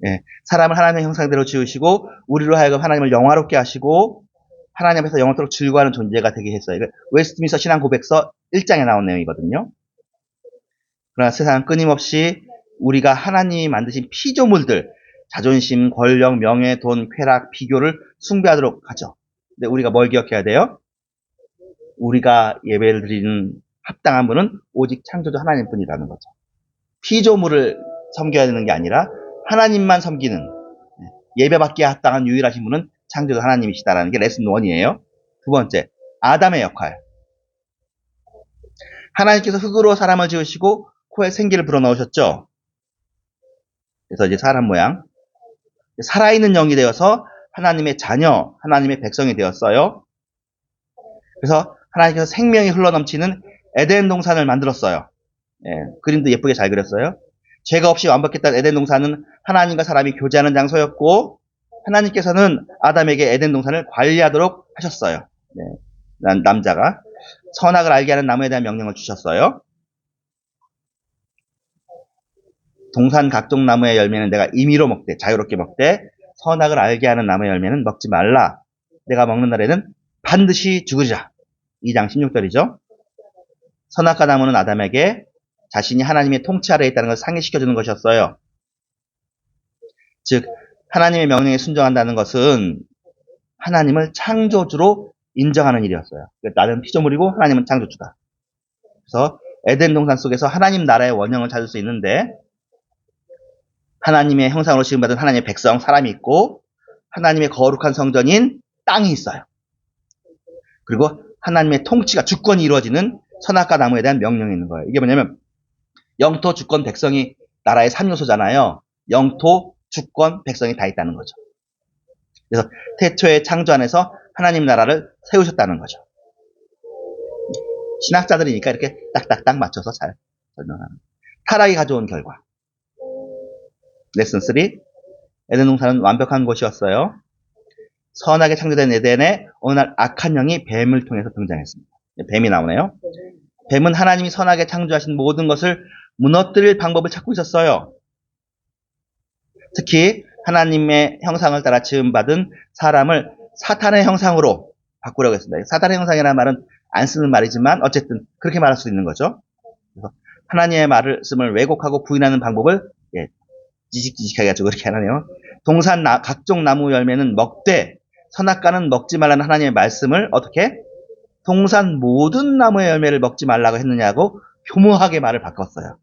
예, 사람을 하나님의 형상대로 지으시고 우리로 하여금 하나님을 영화롭게 하시고 하나님 앞에서 영원토록 즐거워하는 존재가 되게 했어요. 이거 웨스트민스터 신앙 고백서 1장에 나온 내용이거든요. 그러나 세상은 끊임없이 우리가 하나님이 만드신 피조물들, 자존심, 권력, 명예, 돈, 쾌락, 비교를 숭배하도록 하죠. 근데 우리가 뭘 기억해야 돼요? 우리가 예배를 드리는 합당한 분은 오직 창조주 하나님뿐이라는 거죠. 피조물을 섬겨야 되는 게 아니라 하나님만 섬기는, 예배받기에 합당한 유일하신 분은 창조주 하나님이시다라는 게 레슨 1이에요. 두 번째, 아담의 역할. 하나님께서 흙으로 사람을 지으시고 코에 생기를 불어넣으셨죠. 그래서 이제 사람 모양, 살아있는 영이 되어서 하나님의 자녀, 하나님의 백성이 되었어요. 그래서 하나님께서 생명이 흘러넘치는 에덴 동산을 만들었어요. 예, 그림도 예쁘게 잘 그렸어요. 죄가 없이 완벽했던 에덴 동산은 하나님과 사람이 교제하는 장소였고 하나님께서는 아담에게 에덴 동산을 관리하도록 하셨어요. 네, 남자가 선악을 알게 하는 나무에 대한 명령을 주셨어요. 동산 각종 나무의 열매는 내가 임의로 먹되 자유롭게 먹되 선악을 알게 하는 나무의 열매는 먹지 말라. 내가 먹는 날에는 반드시 죽으리라. 2장 16절이죠. 선악과 나무는 아담에게 자신이 하나님의 통치 아래에 있다는 것을 상기시켜주는 것이었어요. 즉 하나님의 명령에 순종한다는 것은 하나님을 창조주로 인정하는 일이었어요. 나는 피조물이고 하나님은 창조주다. 그래서 에덴 동산 속에서 하나님 나라의 원형을 찾을 수 있는데 하나님의 형상으로 지음받은 하나님의 백성, 사람이 있고 하나님의 거룩한 성전인 땅이 있어요. 그리고 하나님의 통치가, 주권이 이루어지는 선악과 나무에 대한 명령이 있는 거예요. 이게 뭐냐면 영토, 주권, 백성이 나라의 3요소잖아요. 영토, 주권, 백성이 다 있다는 거죠. 그래서 태초의 창조 안에서 하나님 나라를 세우셨다는 거죠. 신학자들이니까 이렇게 딱딱딱 맞춰서 잘 설명하는. 타락이 가져온 결과. 레슨 3. 에덴 동산은 완벽한 곳이었어요. 선하게 창조된 에덴에 어느 날 악한 영이 뱀을 통해서 등장했습니다. 뱀이 나오네요. 뱀은 하나님이 선하게 창조하신 모든 것을 무너뜨릴 방법을 찾고 있었어요. 특히 하나님의 형상을 따라 지음받은 사람을 사탄의 형상으로 바꾸려고 했습니다. 사탄의 형상이라는 말은 안 쓰는 말이지만 어쨌든 그렇게 말할 수 있는 거죠. 그래서 하나님의 말씀을 왜곡하고 부인하는 방법을 지직지직하게 가지고 그렇게 하네요. 동산 각종 나무 열매는 먹되 선악과는 먹지 말라는 하나님의 말씀을 어떻게? 동산 모든 나무의 열매를 먹지 말라고 했느냐고 교묘하게 말을 바꿨어요.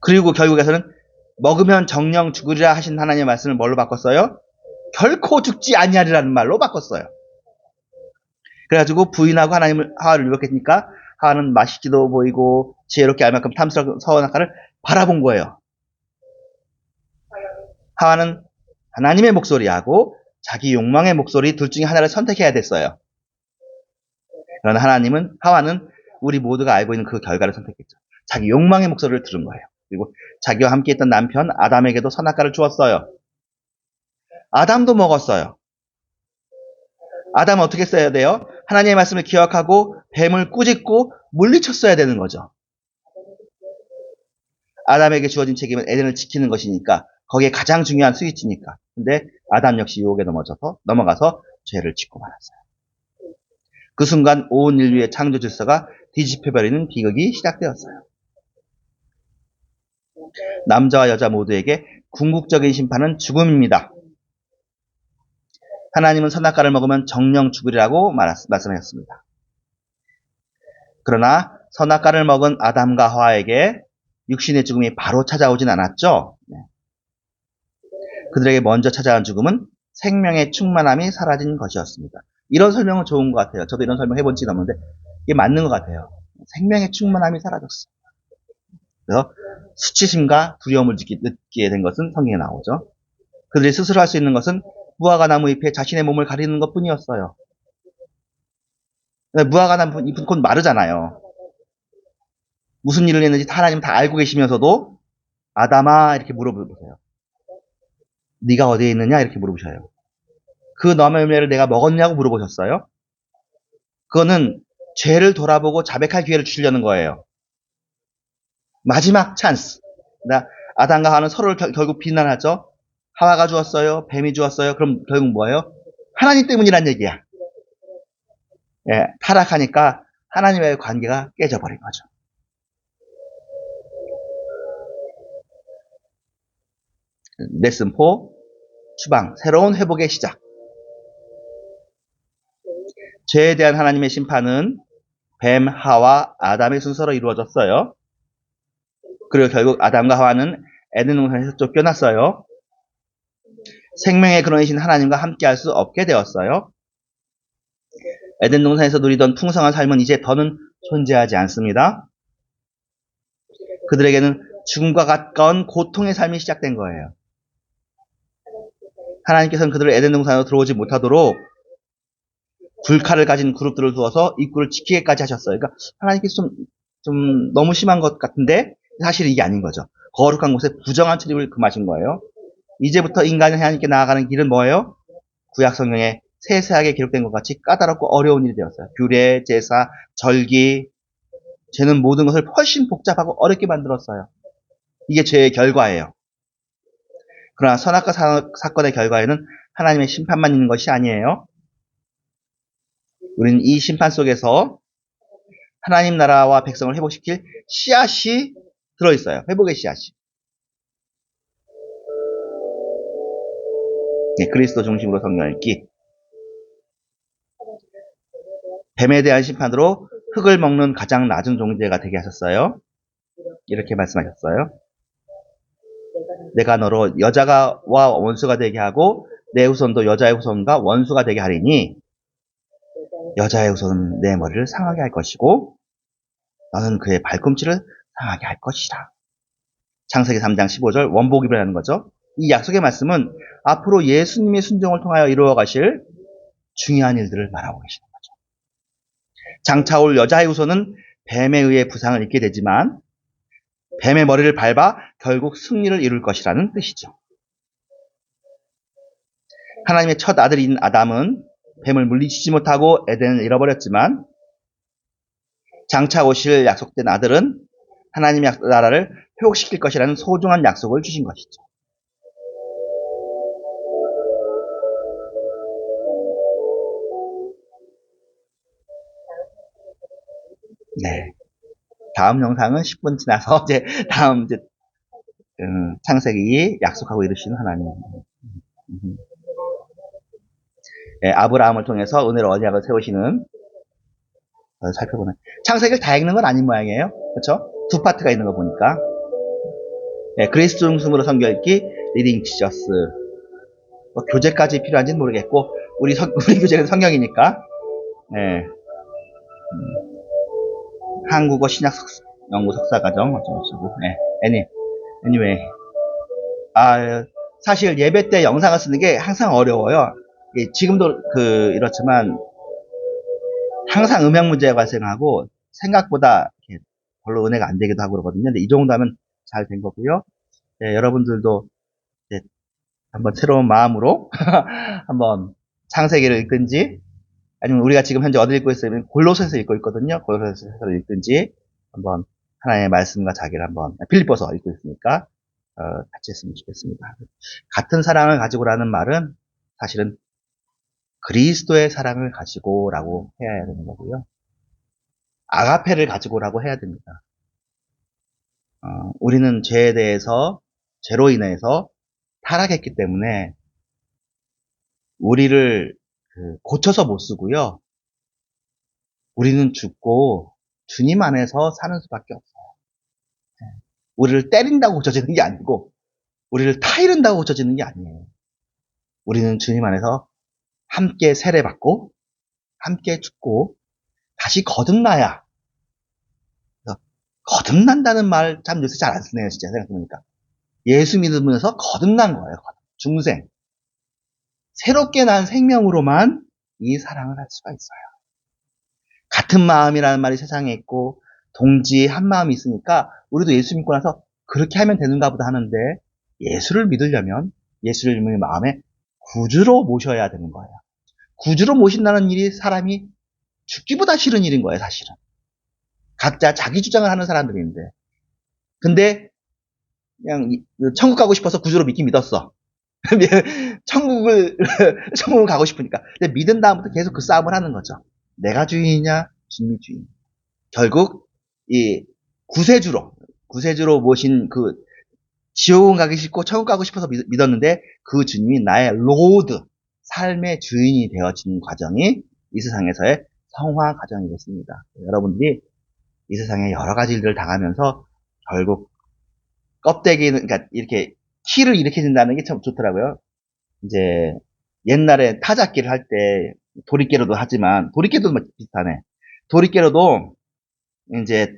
그리고 결국에서는 먹으면 정령 죽으리라 하신 하나님의 말씀을 뭘로 바꿨어요? 결코 죽지 아니하리라는 말로 바꿨어요. 그래가지고 부인하고 하와를 유혹했으니까 하와는 맛있기도 보이고 지혜롭게 알 만큼 탐스러운 선악과를 바라본 거예요. 하와는 하나님의 목소리하고 자기 욕망의 목소리 둘 중에 하나를 선택해야 됐어요. 그러나 하와는 우리 모두가 알고 있는 그 결과를 선택했죠. 자기 욕망의 목소리를 들은 거예요. 그리고 자기와 함께 있던 남편 아담에게도 선악과를 주었어요. 아담도 먹었어요. 아담은 어떻게 써야 돼요? 하나님의 말씀을 기억하고 뱀을 꾸짖고 물리쳤어야 되는 거죠. 아담에게 주어진 책임은 에덴을 지키는 것이니까 거기에 가장 중요한 스위치니까. 근데 아담 역시 유혹에 넘어가서 죄를 짓고 말았어요. 그 순간 온 인류의 창조 질서가 뒤집혀버리는 비극이 시작되었어요. 남자와 여자 모두에게 궁극적인 심판은 죽음입니다. 하나님은 선악과를 먹으면 정령 죽으리라고 말씀하셨습니다. 그러나 선악과를 먹은 아담과 하와에게 육신의 죽음이 바로 찾아오진 않았죠. 그들에게 먼저 찾아온 죽음은 생명의 충만함이 사라진 것이었습니다. 이런 설명은 좋은 것 같아요. 저도 이런 설명 해본 지 넘는데 이게 맞는 것 같아요. 생명의 충만함이 사라졌어요. 그래서 수치심과 두려움을 느끼게 된 것은 성경에 나오죠. 그들이 스스로 할 수 있는 것은 무화과 나무 잎에 자신의 몸을 가리는 것뿐이었어요. 무화과 나무 잎은 곧 마르잖아요. 무슨 일을 했는지 하나님 다 알고 계시면서도 아담아 이렇게 물어보세요. 네가 어디에 있느냐 이렇게 물어보셔요. 그 나무 열매를 내가 먹었냐고 물어보셨어요. 그거는 죄를 돌아보고 자백할 기회를 주시려는 거예요. 마지막 찬스. 아담과 하와는 서로를 결국 비난하죠. 하와가 주었어요? 뱀이 주었어요? 그럼 결국 뭐예요? 하나님 때문이란 얘기야. 예, 타락하니까 하나님과의 관계가 깨져버린 거죠. 레슨 4, 추방, 새로운 회복의 시작. 죄에 대한 하나님의 심판은 뱀, 하와, 아담의 순서로 이루어졌어요. 그리고 결국 아담과 하와는 에덴 동산에서 쫓겨났어요. 생명의 근원이신 하나님과 함께할 수 없게 되었어요. 에덴 동산에서 누리던 풍성한 삶은 이제 더는 존재하지 않습니다. 그들에게는 죽음과 가까운 고통의 삶이 시작된 거예요. 하나님께서는 그들을 에덴 동산으로 들어오지 못하도록 불칼을 가진 그룹들을 두어서 입구를 지키게까지 하셨어요. 그러니까 하나님께서 좀 너무 심한 것 같은데 사실 이게 아닌 거죠. 거룩한 곳에 부정한 출입을 금하신 거예요. 이제부터 인간이 하나님께 나아가는 길은 뭐예요? 구약 성경에 세세하게 기록된 것 같이 까다롭고 어려운 일이 되었어요. 규례, 제사, 절기, 죄는 모든 것을 훨씬 복잡하고 어렵게 만들었어요. 이게 죄의 결과예요. 그러나 선악과 사건의 결과에는 하나님의 심판만 있는 것이 아니에요. 우리는 이 심판 속에서 하나님 나라와 백성을 회복시킬 씨앗이 들어있어요. 회복의 씨앗이. 네, 그리스도 중심으로 성경 읽기. 뱀에 대한 심판으로 흙을 먹는 가장 낮은 존재가 되게 하셨어요. 이렇게 말씀하셨어요. 내가 너로 여자와 원수가 되게 하고 내 후손도 여자의 후손과 원수가 되게 하리니 여자의 후손은 내 머리를 상하게 할 것이고 너는 그의 발꿈치를 상하게 할 것이라. 창세기 3장 15절 원복입이라는 거죠. 이 약속의 말씀은 앞으로 예수님의 순종을 통하여 이루어 가실 중요한 일들을 말하고 계시는 거죠. 장차 올 여자의 후손은 뱀에 의해 부상을 입게 되지만 뱀의 머리를 밟아 결국 승리를 이룰 것이라는 뜻이죠. 하나님의 첫 아들인 아담은 뱀을 물리치지 못하고 에덴을 잃어버렸지만 장차 오실 약속된 아들은 하나님의 나라를 회복시킬 것이라는 소중한 약속을 주신 것이죠. 네. 다음 영상은 10분 지나서 다음 창세기 약속하고 이루시는 하나님. 네, 아브라함을 통해서 은혜로 언약을 세우시는 살펴보는. 창세기를 다 읽는 건 아닌 모양이에요. 그렇죠? 두 파트가 있는 거 보니까. 네, 그리스도 중심으로 성경 읽기, 리딩 지저스. 뭐 교재까지 필요한지는 모르겠고 우리 교재는 성경이니까. 네. 한국어 신약 연구 석사과정 어쩌고저쩌고. 네. anyway. 사실 예배 때 영상을 쓰는 게 항상 어려워요. 지금도 이렇지만 항상 음향 문제가 발생하고 생각보다 별로 은혜가 안 되기도 하고 그러거든요. 근데 이 정도 하면 잘 된 거고요. 네, 여러분들도 한번 새로운 마음으로 한번 창세기를 읽든지 아니면 우리가 지금 현재 어디 읽고 있으면 골로새서 읽고 있거든요. 골로새서를 읽든지 한번 하나님의 말씀과 자기를 한번 빌립보서 읽고 있으니까 같이 했으면 좋겠습니다. 같은 사랑을 가지고라는 말은 사실은 그리스도의 사랑을 가지고라고 해야 되는 거고요. 아가페를 가지고라고 해야 됩니다. 우리는 죄에 대해서 죄로 인해서 타락했기 때문에 우리를 고쳐서 못 쓰고요. 우리는 죽고 주님 안에서 사는 수밖에 없어요. 우리를 때린다고 고쳐지는 게 아니고 우리를 타이른다고 고쳐지는 게 아니에요. 우리는 주님 안에서 함께 세례받고 함께 죽고 다시 거듭나야. 거듭난다는 말 참 요새 잘 안 쓰네요. 진짜 생각해보니까. 예수 믿으면서 거듭난 거예요. 중생. 새롭게 난 생명으로만 이 사랑을 할 수가 있어요. 같은 마음이라는 말이 세상에 있고 동지 한 마음이 있으니까 우리도 예수 믿고 나서 그렇게 하면 되는가 보다 하는데 예수를 믿으려면 예수를 믿는 마음에 구주로 모셔야 되는 거예요. 구주로 모신다는 일이 사람이 죽기보다 싫은 일인 거예요, 사실은. 각자 자기 주장을 하는 사람들인데. 근데 그냥 천국 가고 싶어서 구주로 믿긴 믿었어. 천국을 가고 싶으니까. 근데 믿은 다음부터 계속 그 싸움을 하는 거죠. 내가 주인이냐, 주님이 주인. 결국 이 구세주로 모신 그 지옥은 가기 싫고 천국 가고 싶어서 믿었는데 그 주님이 나의 로드, 삶의 주인이 되어지는 과정이 이 세상에서의 성화 과정이겠습니다. 여러분들이 이 세상에 여러 가지 일들을 당하면서 결국 껍데기는, 그러니까 이렇게 키를 일으켜준다는 게 참 좋더라고요. 이제 옛날에 타작기를 할 때 도리깨로도 하지만 도리깨도 비슷하네. 도리깨로도 이제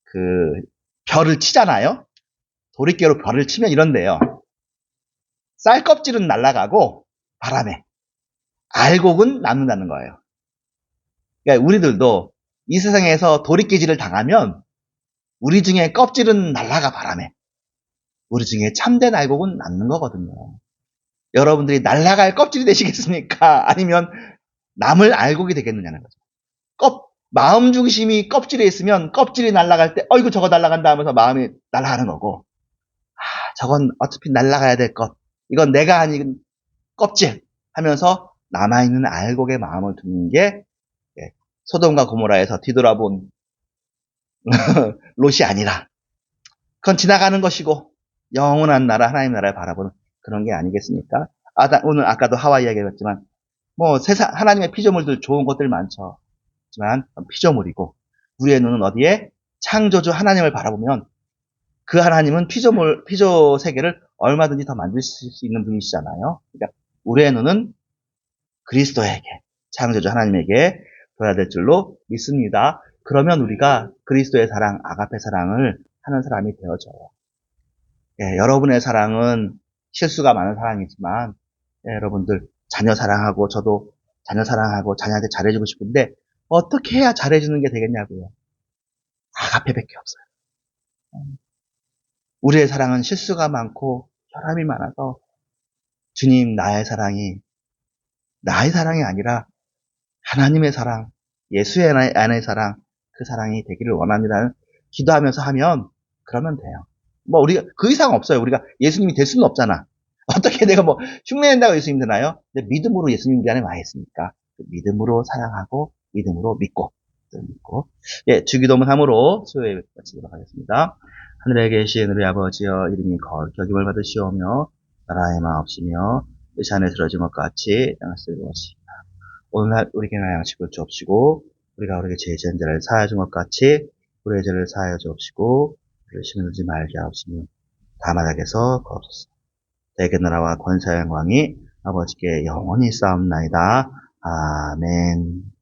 그 별을 치잖아요. 도리깨로 별을 치면 이런데요. 쌀 껍질은 날아가고 바람에 알곡은 남는다는 거예요. 그러니까 우리들도 이 세상에서 도리깨질을 당하면 우리 중에 껍질은 날아가 바람에 우리 중에 참된 알곡은 남는 거거든요. 여러분들이 날아갈 껍질이 되시겠습니까? 아니면 남을 알곡이 되겠느냐는 거죠. 마음 중심이 껍질에 있으면 껍질이 날아갈 때 어이구 저거 날아간다 하면서 마음이 날아가는 거고, 저건 어차피 날아가야 될 것, 이건 내가 아닌 껍질 하면서 남아있는 알곡의 마음을 두는 게 소돔과 고모라에서 뒤돌아본 롯이 아니라 그건 지나가는 것이고 영원한 나라 하나님 나라를 바라보는 그런 게 아니겠습니까? 오늘 아까도 하와 이야기했지만 뭐 세상 하나님의 피조물들 좋은 것들 많죠. 하지만 피조물이고 우리의 눈은 어디에? 창조주 하나님을 바라보면 그 하나님은 피조 세계를 얼마든지 더 만들 수 있는 분이시잖아요. 그러니까 우리의 눈은 그리스도에게, 창조주 하나님에게 둬야 될 줄로 믿습니다. 그러면 우리가 그리스도의 사랑, 아가페 사랑을 하는 사람이 되어져요. 여러분의 사랑은 실수가 많은 사랑이지만 여러분들 자녀 사랑하고 저도 자녀 사랑하고 자녀한테 잘해주고 싶은데 어떻게 해야 잘해주는 게 되겠냐고요. 아가페밖에 없어요. 우리의 사랑은 실수가 많고 혈압이 많아서 주님 나의 사랑이 아니라 하나님의 사랑, 예수의 안의 사랑, 그 사랑이 되기를 원합니다는 기도하면서 하면 그러면 돼요. 뭐 우리가 그 이상 없어요. 우리가 예수님이 될 수는 없잖아. 어떻게 내가 뭐 흉내낸다고 예수님 되나요? 근데 믿음으로 예수님 우리 안에 와 있으니까 믿음으로 사랑하고 믿음으로 믿고. 예, 주기도문 함으로 수요일 마치도록 하겠습니다. 하늘에 계신 우리 아버지여 이름이 거룩히 여김을 받으시오며 나라의 마옵시며 뜻이 하늘에 들어진 것 같이 땅에서 이루어지이다. 오늘날 우리에게 양식을 주옵시고 우리가 우리에게 죄 지은 자를 사하여 준 것 같이 우리의 죄를 사하여 주옵시고 우리를 시험에 들지 말게 하옵시며 다만 악에서 구하옵소서. 대개 나라와 권세와 영광이 아버지께 영원히 쌓옵나이다. 아멘.